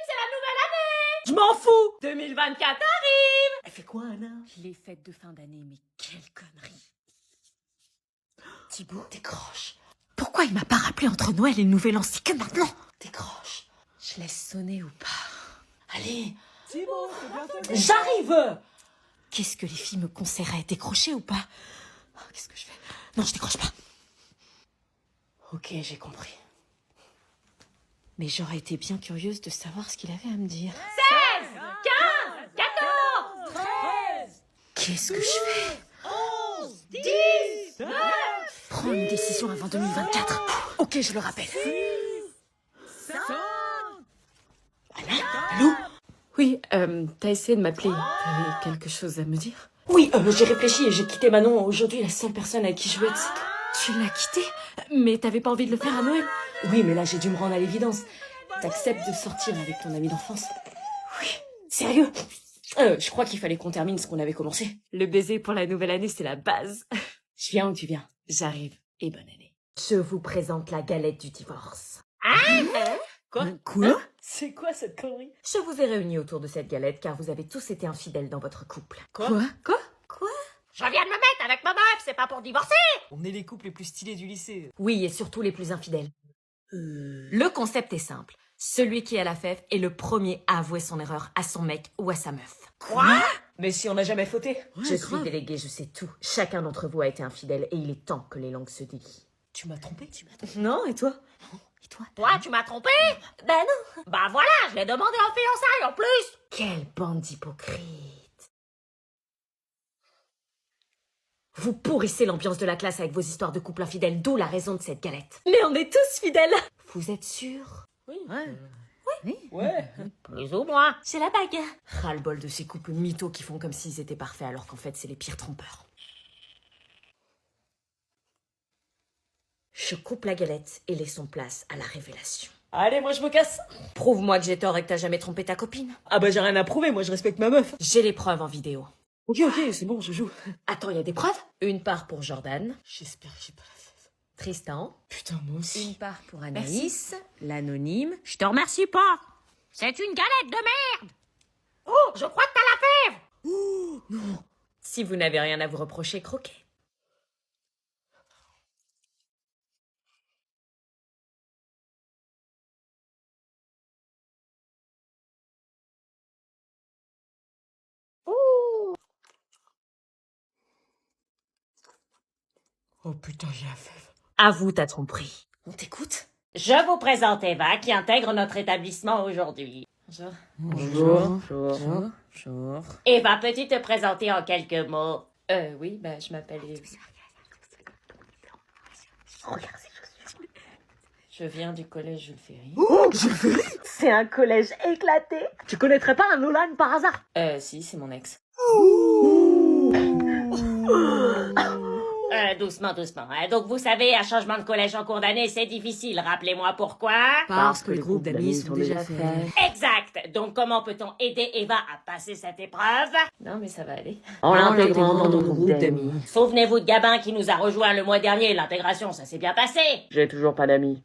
c'est la nouvelle année. Je m'en fous. 2024 arrive. Elle fait quoi, Anna? Les fêtes de fin d'année, mais quelle connerie. Thibaut, décroche. Pourquoi il m'a pas rappelé entre Noël et le Nouvel An? C'est que maintenant. Décroche. Je laisse sonner ou pas? Allez. Thibaut, c'est bientôt. J'arrive. Qu'est-ce que les filles me conseilleraient? Décrocher ou pas? Oh, qu'est-ce que je fais? Non, je décroche pas. Ok, j'ai compris. Mais j'aurais été bien curieuse de savoir ce qu'il avait à me dire. 16, 15, 14, 13. Qu'est-ce que je fais? 11, 10, 9. Prends une décision avant 2024. Ok, je le rappelle. Allô? Oui, t'as essayé de m'appeler. T'avais quelque chose à me dire? Oui, j'ai réfléchi et j'ai quitté Manon. Aujourd'hui, la seule personne avec qui je veux être, c'est toi. Tu l'as quitté? Mais t'avais pas envie de le faire à Noël? Oui, mais là, j'ai dû me rendre à l'évidence. T'acceptes de sortir avec ton ami d'enfance? Oui. Sérieux? Je crois qu'il fallait qu'on termine ce qu'on avait commencé. Le baiser pour la nouvelle année, c'est la base. Je viens où tu viens? J'arrive. Et bonne année. Je vous présente la galette du divorce. Quoi? Quoi? C'est quoi cette connerie? Je vous ai réunis autour de cette galette car vous avez tous été infidèles dans votre couple. Quoi? Quoi? Je viens de me mettre avec ma meuf, c'est pas pour divorcer. On est les couples les plus stylés du lycée. Oui, et surtout les plus infidèles. Le concept est simple. Celui qui a la fève est le premier à avouer son erreur à son mec ou à sa meuf. Quoi? Mais si on n'a jamais fauté. Je suis déléguée, je sais tout. Chacun d'entre vous a été infidèle et il est temps que les langues se délient. Tu m'as trompé? Non, et toi? Et toi? Toi, tu m'as trompé? Bah non. Bah voilà, je l'ai demandé en fiançailles en plus. Quelle bande d'hypocrites. Vous pourrissez l'ambiance de la classe avec vos histoires de couple infidèles, d'où la raison de cette galette. Mais on est tous fidèles. Vous êtes sûrs? Oui. Ouais. Plus ou moins. C'est la bague. Ras-le-bol de ces couples mythos qui font comme s'ils étaient parfaits alors qu'en fait c'est les pires trompeurs. Je coupe la galette et laissons place à la révélation. Allez, moi je me casse. Prouve-moi que j'ai tort et que t'as jamais trompé ta copine. Ah bah j'ai rien à prouver, moi je respecte ma meuf. J'ai les preuves en vidéo. Ok, c'est bon, je joue. Attends, il y a des preuves? Une part pour Jordan, J'espère que j'ai pas la fève. Tristan, Putain, moi aussi. une part pour Anaïs, l'anonyme. Je te remercie pas. C'est une galette de merde. Oh, je crois que t'as la fève. Si vous n'avez rien à vous reprocher, croquez. Oh putain, j'ai la fève. Avoue ta tromperie. On t'écoute? Je vous présente Eva qui intègre notre établissement aujourd'hui. Bonjour. Eva, peux-tu te présenter en quelques mots? Oui, bah je m'appelle... Je viens du collège Jules Ferry. C'est un collège éclaté. Tu connaîtrais pas un Nolan par hasard? Si, c'est mon ex. Doucement. Hein. Donc vous savez, un changement de collège en cours d'année, c'est difficile. Rappelez-moi pourquoi. Parce que les groupes d'amis sont déjà faits. Exact. Donc comment peut-on aider Eva à passer cette épreuve? Non, mais ça va aller. En l'intégrant dans nos groupes d'amis. Souvenez-vous de Gabin qui nous a rejoint le mois dernier. L'intégration, ça s'est bien passé. J'ai toujours pas d'amis.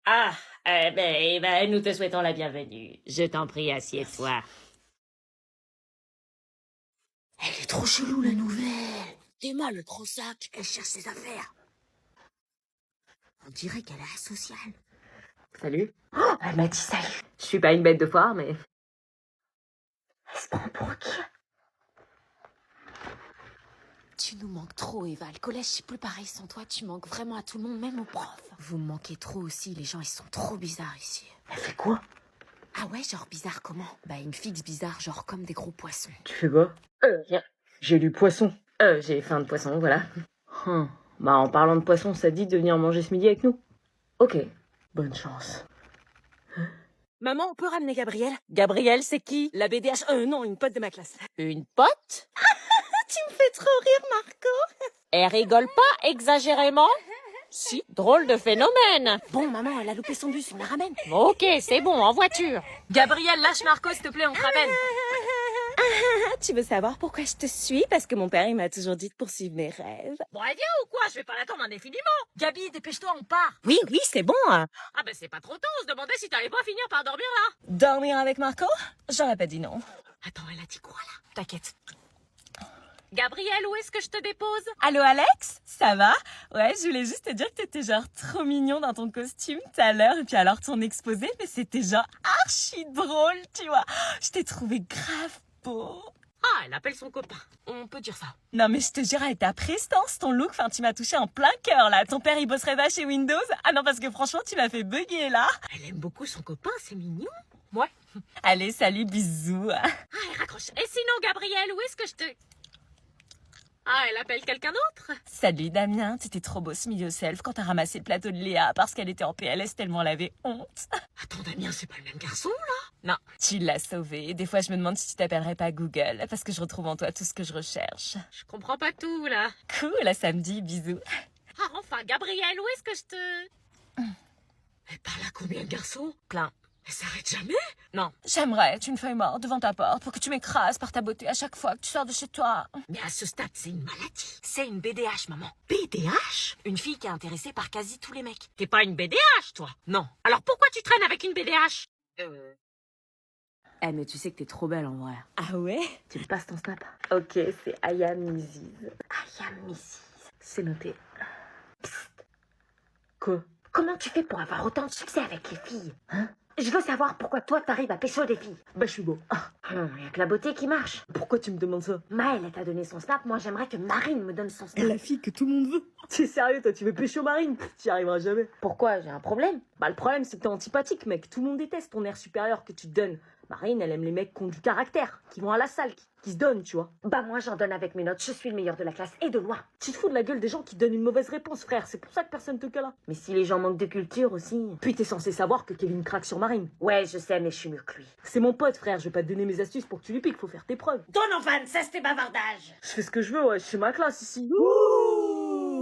Ah, Eva, nous te souhaitons la bienvenue. Je t'en prie, assieds-toi. Elle est trop chelou, la nouvelle. Emma, le gros sac, elle cherche ses affaires. On dirait qu'elle est asociale. Salut. Oh, elle m'a dit salut. Je suis pas une bête de foire, mais... Elle se prend pour qui? Tu nous manques trop, Eva. Le collège, c'est plus pareil sans toi. Tu manques vraiment à tout le monde, même aux profs. Vous me manquez trop aussi. Les gens, ils sont trop bizarres ici. Elle fait quoi? Ah ouais, genre bizarre comment? Bah, ils me fixent bizarre, genre comme des gros poissons. Tu fais quoi? J'ai lu poisson. J'ai faim de poisson, voilà. Bah, en parlant de poisson, ça te dit de venir manger ce midi avec nous? Ok. Bonne chance. Maman, on peut ramener Gabrielle? Gabrielle, c'est qui? La BDH? Non, une pote de ma classe. Une pote? Tu me fais trop rire, Marco. Elle rigole pas exagérément? Si, drôle de phénomène. Bon, maman, elle a loupé son bus, on la ramène. Ok, c'est bon, en voiture. Gabrielle, lâche Marco, s'il te plaît, on te ramène. tu veux savoir pourquoi je te suis? Parce que mon père, il m'a toujours dit de poursuivre mes rêves. Bon, elle vient ou quoi? Je vais pas l'attendre indéfiniment. Gabi, dépêche-toi, on part. Oui, c'est bon. Hein. Ah ben c'est pas trop tôt, on se demandait si t'allais pas finir par dormir là. Dormir avec Marco? J'aurais pas dit non. Attends, elle a dit quoi là? T'inquiète. Gabriel, où est-ce que je te dépose? Allô Alex? Ça va? Ouais, je voulais juste te dire que t'étais genre trop mignon dans ton costume tout à l'heure. Et puis alors ton exposé, mais c'était genre archi drôle, tu vois. Je t'ai trouvé grave beau. Ah, elle appelle son copain. On peut dire ça. Non mais je te jure, avec ta prestance, ton look, enfin tu m'as touché en plein cœur là. Ton père il bosserait pas chez Windows? Ah non parce que franchement tu m'as fait bugger là. Elle aime beaucoup son copain, c'est mignon. Ouais. Allez, salut, bisous. Ah, elle raccroche. Et sinon, Gabriel, où est-ce que je te... Ah, elle appelle quelqu'un d'autre? Salut Damien, t'étais trop beau ce milieu self quand t'as ramassé le plateau de Léa parce qu'elle était en PLS tellement elle avait honte. Attends, Damien, c'est pas le même garçon, là? Non. Tu l'as sauvé. Des fois je me demande si tu t'appellerais pas Google parce que je retrouve en toi tout ce que je recherche. Je comprends pas tout, là. Cool, à samedi, bisous. Ah, enfin, Gabriel, où est-ce que je te... Elle parle à combien de garçons? Plein. Elle s'arrête jamais? Non. J'aimerais être une feuille morte devant ta porte pour que tu m'écrases par ta beauté à chaque fois que tu sors de chez toi. Mais à ce stade, c'est une maladie. C'est une BDH, maman. BDH? Une fille qui est intéressée par quasi tous les mecs. T'es pas une BDH, toi? Non. Alors pourquoi tu traînes avec une BDH? Eh, mais tu sais que t'es trop belle en vrai. Ah ouais? Tu me passes ton snap? Ok, c'est Aya Mrs. Aya Mrs. C'est noté. Psst. Quoi? Comment tu fais pour avoir autant de succès avec les filles? Hein? Je veux savoir pourquoi toi t'arrives à pécho des filles. Bah, je suis beau. Y'a que la beauté qui marche. Pourquoi tu me demandes ça? Maëlle, elle t'a donné son snap, moi j'aimerais que Marine me donne son Et snap. la fille que tout le monde veut. T'es sérieux, toi, tu veux pécho Marine? T'y arriveras jamais. Pourquoi? J'ai un problème? Bah, le problème, c'est que t'es antipathique, mec. Tout le monde déteste ton air supérieur que tu te donnes. Marine, elle aime les mecs qui ont du caractère, qui vont à la salle, qui se donnent, tu vois. Bah moi j'en donne avec mes notes, je suis le meilleur de la classe et de loin. Tu te fous de la gueule des gens qui donnent une mauvaise réponse, frère. C'est pour ça que personne te cala. Mais si les gens manquent de culture aussi... Puis t'es censé savoir que Kevin craque sur Marine. Ouais, je sais, mais je suis mieux que lui. C'est mon pote, frère. Je vais pas te donner mes astuces pour que tu lui piques. Faut faire tes preuves. Donovan, cesse tes bavardages. Je fais ce que je veux, ouais. Je suis ma classe ici.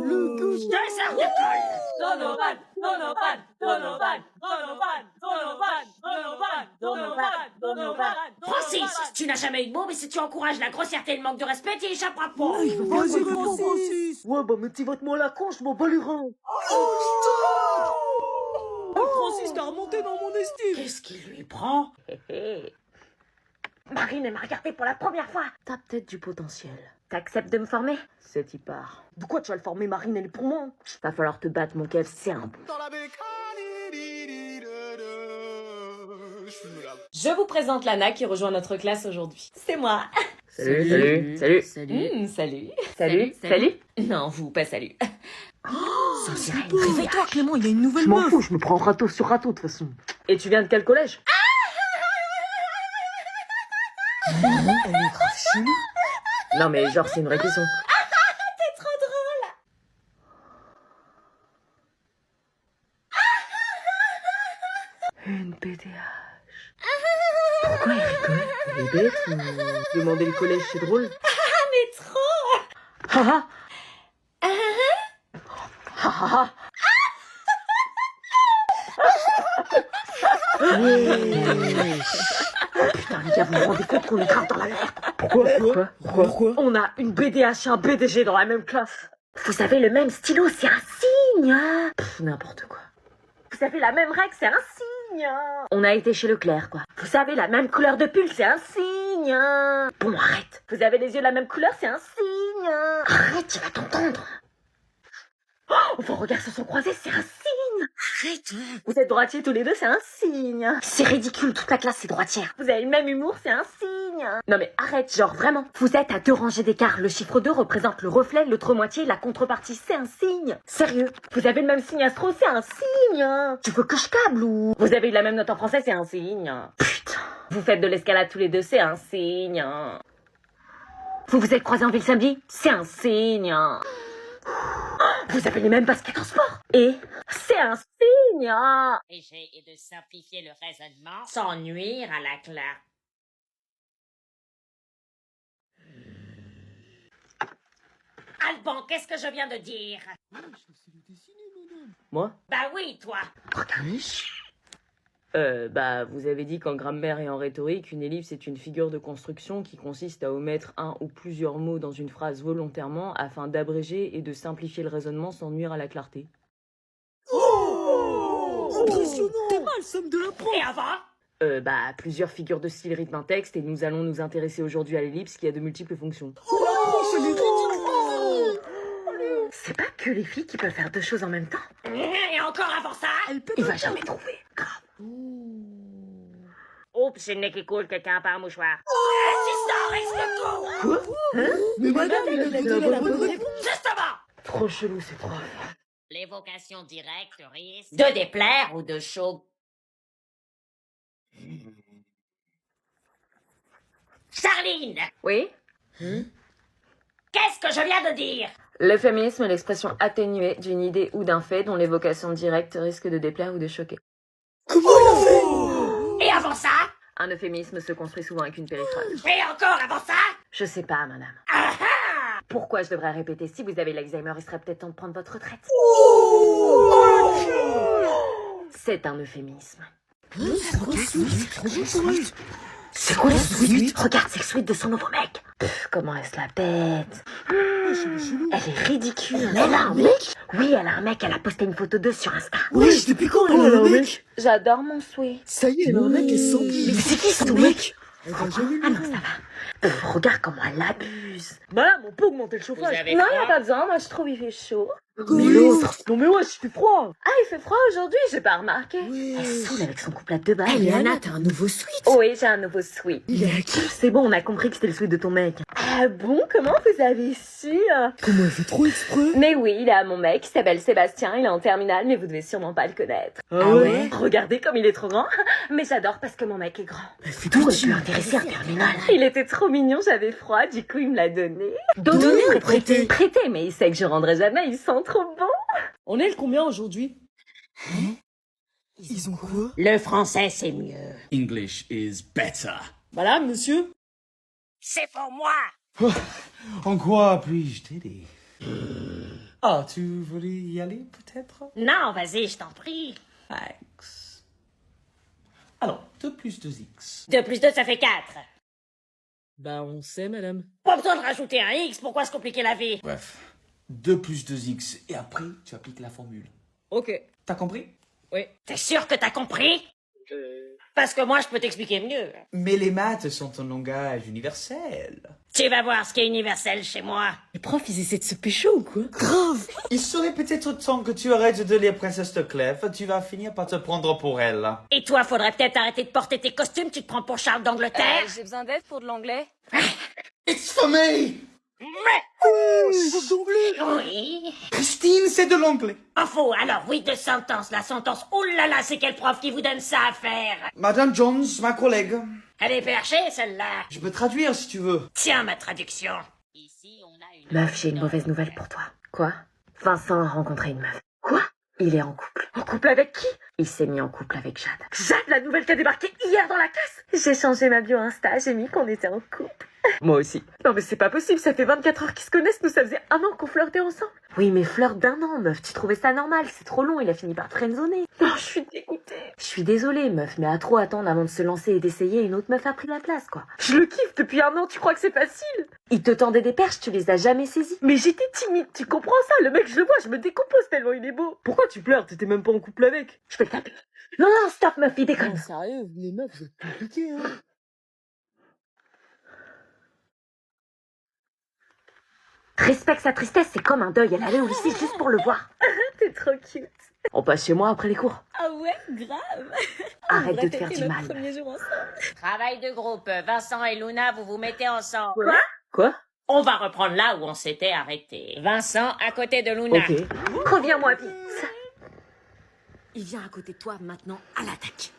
Le couche de heures d'école. Donovan, Donovan, Donovan, Donovan, Donovan, Donovan, Donovan, Donovan. Francis, tu n'as jamais eu de mots, mais si tu encourages la grossièreté et le manque de respect, tu y échapperas pas. Vas-y, Francis. Ouais, bah, mais petit vote-moi la con, je m'en bats les reins. Francis, t'as remonté dans mon estime. Qu'est-ce qui lui prend? Marine, elle m'a regardé pour la première fois. T'as peut-être du potentiel. T'acceptes de me former? C'est y part. De quoi tu vas le former, Marine? Elle est pour moi. Va falloir te battre, mon Kev, c'est un bon. Je vous présente Lana qui rejoint notre classe aujourd'hui. C'est moi. Salut. Salut. Salut. Salut. Non, vous, pas salut. Ça, c'est une Réveille-toi, Clément, il y a une nouvelle meuf. Je m'en fous, je me prends râteau sur râteau, de toute façon. Et tu viens de quel collège? Elle est grave chelou. Non, mais genre, c'est une vraie question. T'es trop drôle. Une BDH. Pourquoi elle rigole? Elle est bête ou... Demander le collège, c'est drôle? Mais trop. Haha. Haha. Putain, les gars, vous vous rendez compte qu'on est grave dans la merde? Pourquoi? On a une BDH et un BDG dans la même classe. Vous avez le même stylo, c'est un signe. N'importe quoi. Vous avez la même règle, c'est un signe. On a été chez Leclerc, quoi. Vous avez la même couleur de pull, c'est un signe. Bon, arrête. Vous avez les yeux de la même couleur, c'est un signe. Arrête, tu vas t'entendre. Oh, vos regards se sont croisés, c'est un signe. Arrête. Vous êtes droitiers tous les deux, c'est un signe. C'est ridicule, toute la classe est droitière. Vous avez le même humour, c'est un signe. Non mais arrête, genre vraiment. Vous êtes à 2 rangées d'écart. Le chiffre 2 représente le reflet, l'autre moitié, la contrepartie, c'est un signe. Sérieux. Vous avez le même signe astro, c'est un signe. Tu veux que je câble ou... Vous avez eu la même note en français, c'est un signe. Putain. Vous faites de l'escalade tous les deux, c'est un signe. Vous vous êtes croisés en ville samedi, c'est un signe. Vous avez les mêmes baskets en sport. Et c'est un signe. Et de simplifier le raisonnement sans nuire à la classe. Alban, qu'est-ce que je viens de dire? Moi? Bah oui, toi. Regarde. Vous avez dit qu'en grammaire et en rhétorique, une ellipse est une figure de construction qui consiste à omettre un ou plusieurs mots dans une phrase volontairement afin d'abréger et de simplifier le raisonnement sans nuire à la clarté. Impressionnant. T'es mal, somme de l'impro. Et avant? Plusieurs figures de style rythme un texte et nous allons nous intéresser aujourd'hui à l'ellipse qui a de multiples fonctions. C'est pas que les filles qui peuvent faire deux choses en même temps. Et encore avant ça? Il va jamais trouver. Grave. Oups, c'est le nez qui coule, quelqu'un a pas un mouchoir. Quoi? Hein? Mais madame, il a donné la bonne réponse. Justement! Trop chelou ces profs. L'évocation directe risque de déplaire ou de choquer. Charline! Oui? Qu'est-ce que je viens de dire? Le féminisme est l'expression atténuée d'une idée ou d'un fait dont l'évocation directe risque de déplaire ou de choquer. Comment il a fait? Et avant ça? Un euphémisme se construit souvent avec une périphrase. Et encore avant ça? Je sais pas, madame. Ah ah! Pourquoi je devrais répéter? Si vous avez l'Alzheimer, il serait peut-être temps de prendre votre retraite. C'est un euphémisme. C'est quoi ce C'est quoi le sweet? Regarde, c'est le sweet de son nouveau mec. Comment elle se la pète. Elle est ridicule. Elle a un mec? Oui, elle a un mec, elle a posté une photo d'eux sur Insta. Wesh, depuis quand elle a un mec? J'adore mon sweet. Ça y est, elle a un mec et sans Mais c'est qui ce mec? Elle va jamais Ah non, ça va. Regarde comment elle abuse. Madame, on peut augmenter le Vous chauffage. avez Non, froid? y a pas besoin, moi je trouve il fait chaud. Mais l'autre. Non mais ouais, il fait froid. Ah, il fait froid aujourd'hui, j'ai pas remarqué. Ouais. Elle saoule avec son couple à deux balles. Léana, t'as un nouveau sweat. Oui, j'ai un nouveau sweat. Il est à qui? C'est bon, on a compris que c'était le sweat de ton mec. Ah bon, comment vous avez su? Comment elle fait trop exprès? Mais oui, il est à mon mec, il s'appelle Sébastien, il est en terminale, mais vous devez sûrement pas le connaître. Ah ouais? Regardez comme il est trop grand. Mais j'adore parce que mon mec est grand. Elle fait Tout tout je suis intéressée en terminale. Il était trop mignon, j'avais froid, du coup il me l'a donné. Donné ou prêté? Prêté, mais il sait que je rendrai jamais, ils sont trop bons. On est le combien aujourd'hui? Ils ont quoi? Le français, c'est mieux. English is better. Madame, monsieur? C'est pour moi! En quoi puis-je t'aider? Ah, tu voulais y aller peut-être? Non, vas-y, je t'en prie. Thanks. Alors, 2 plus 2x. 2 plus 2, ça fait 4. Bah, on sait, madame. Pas besoin de rajouter un X, pourquoi se compliquer la vie? Bref, 2 plus 2x et après tu appliques la formule. Ok. T'as compris? Oui. T'es sûr que t'as compris? Parce que moi, je peux t'expliquer mieux. Mais les maths sont un langage universel. Tu vas voir ce qui est universel chez moi. Les profs, ils essaient de se pécho ou quoi? Grave. Il serait peut-être temps que tu arrêtes de lire Princesse de Clèves, tu vas finir par te prendre pour elle. Et toi, faudrait peut-être arrêter de porter tes costumes, tu te prends pour Charles d'Angleterre. J'ai besoin d'aide pour de l'anglais. It's for me! Oui. Christine, c'est de l'anglais. Info, alors oui, de sentence. La sentence, oh là là, c'est quel prof qui vous donne ça à faire? Madame Jones, ma collègue. Elle est perchée, celle-là. Je peux traduire si tu veux. Tiens, ma traduction. Ici, on a une... Meuf, j'ai une mauvaise nouvelle pour toi. Quoi? Vincent a rencontré une meuf. Quoi? Il est en couple. En couple avec qui? Il s'est mis en couple avec Jade. Jade, la nouvelle qui a débarqué hier dans la classe. J'ai changé ma bio Insta, j'ai mis qu'on était en couple. Moi aussi. Non mais c'est pas possible, ça fait 24 heures qu'ils se connaissent, nous ça faisait 1 an qu'on flirtait ensemble. Oui mais flirt d'1 an, meuf, tu trouvais ça normal, c'est trop long, il a fini par te friendzoner. Non, je suis dégoûtée. Je suis désolée meuf, mais à trop attendre avant de se lancer et d'essayer, une autre meuf a pris la place quoi. Je le kiffe depuis 1 an, tu crois que c'est facile? Il te tendait des perches, tu les as jamais saisies. Mais j'étais timide, tu comprends ça? Le mec, je le vois, je me décompose tellement il est beau. Pourquoi tu pleures? T'étais même pas en couple avec. Je peux le taper. Non, non, stop meuf, il déconne. Sérieux, les meufs, vous êtes compliqués, hein. Respecte sa tristesse, c'est comme un deuil. Elle allait au lycée juste pour le voir. T'es trop cute. On passe chez moi après les cours. Ah ouais, grave. Arrête de te faire du mal. Premier jour ensemble. Travail de groupe. Vincent et Luna, vous vous mettez ensemble. Quoi? On va reprendre là où on s'était arrêté. Vincent à côté de Luna. Ok. Reviens-moi vite. Il vient à côté de toi maintenant à l'attaque.